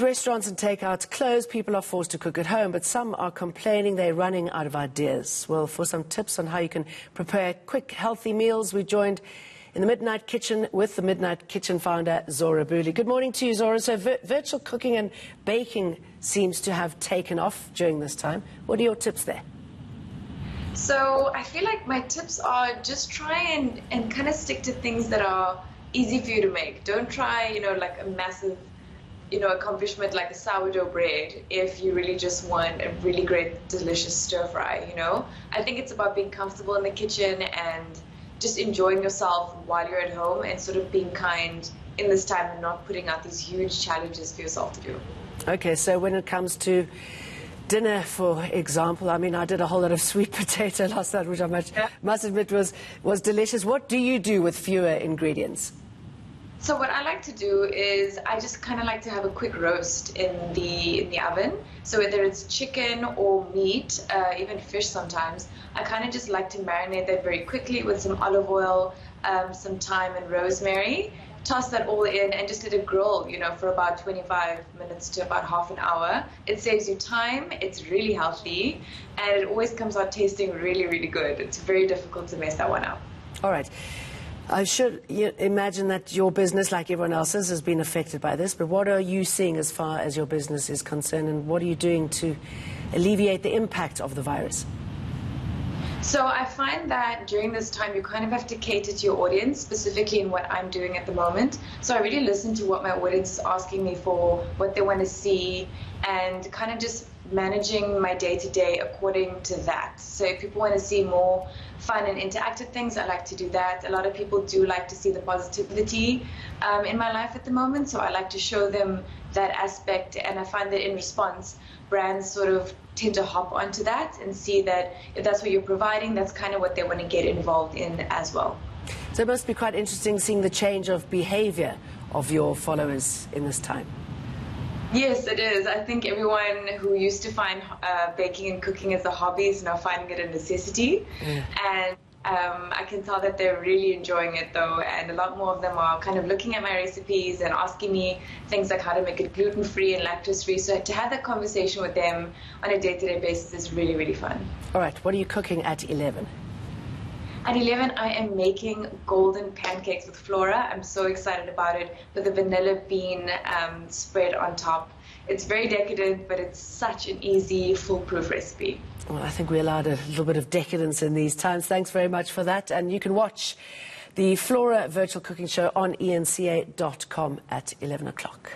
Restaurants and takeouts close, people are forced to cook at home, but some are complaining they're running out of ideas. Well, for some tips on how you can prepare quick, healthy meals, we joined in the Midnight Kitchen with the Midnight Kitchen founder, Zora Booley. Good morning to you, Zora. So virtual cooking and baking seems to have taken off during this time. What are your tips there? So I feel like my tips are just try and kind of stick to things that are easy for you to make. Don't try, like a massive accomplishment like a sourdough bread if you really just want a really great, delicious stir fry, I think it's about being comfortable in the kitchen and just enjoying yourself while you're at home and sort of being kind in this time and not putting out these huge challenges for yourself to do. Okay, so when it comes to dinner, for example, I mean, I did a whole lot of sweet potato last night, which I must admit was delicious. What do you do with fewer ingredients? So what I like to do is I just kind of like to have a quick roast in the oven. So whether it's chicken or meat, even fish sometimes, I kind of just like to marinate that very quickly with some olive oil, some thyme and rosemary. Toss that all in and just let it grill, for about 25 minutes to about half an hour. It saves you time, it's really healthy, and it always comes out tasting really, really good. It's very difficult to mess that one up. All right. I should imagine that your business, like everyone else's, has been affected by this, but what are you seeing as far as your business is concerned, and what are you doing to alleviate the impact of the virus? So I find that during this time you kind of have to cater to your audience, specifically in what I'm doing at the moment. So I really listen to what my audience is asking me for, what they want to see, and kind of just managing my day-to-day according to that. So if people want to see more fun and interactive things, I like to do that. A lot of people do like to see the positivity in my life at the moment, so I like to show them that aspect, and I find that in response, brands sort of tend to hop onto that and see that if that's what you're providing, that's kind of what they want to get involved in as well. So it must be quite interesting seeing the change of behavior of your followers in this time. Yes, it is. I think everyone who used to find baking and cooking as a hobby is now finding it a necessity. Yeah. And I can tell that they're really enjoying it, though, and a lot more of them are kind of looking at my recipes and asking me things like how to make it gluten-free and lactose-free. So to have that conversation with them on a day-to-day basis is really, really fun. All right, what are you cooking at 11? At 11, I am making golden pancakes with Flora. I'm so excited about it, with a vanilla bean spread on top. It's very decadent, but it's such an easy, foolproof recipe. Well, I think we allowed a little bit of decadence in these times. Thanks very much for that. And you can watch the Flora Virtual Cooking Show on enca.com at 11 o'clock.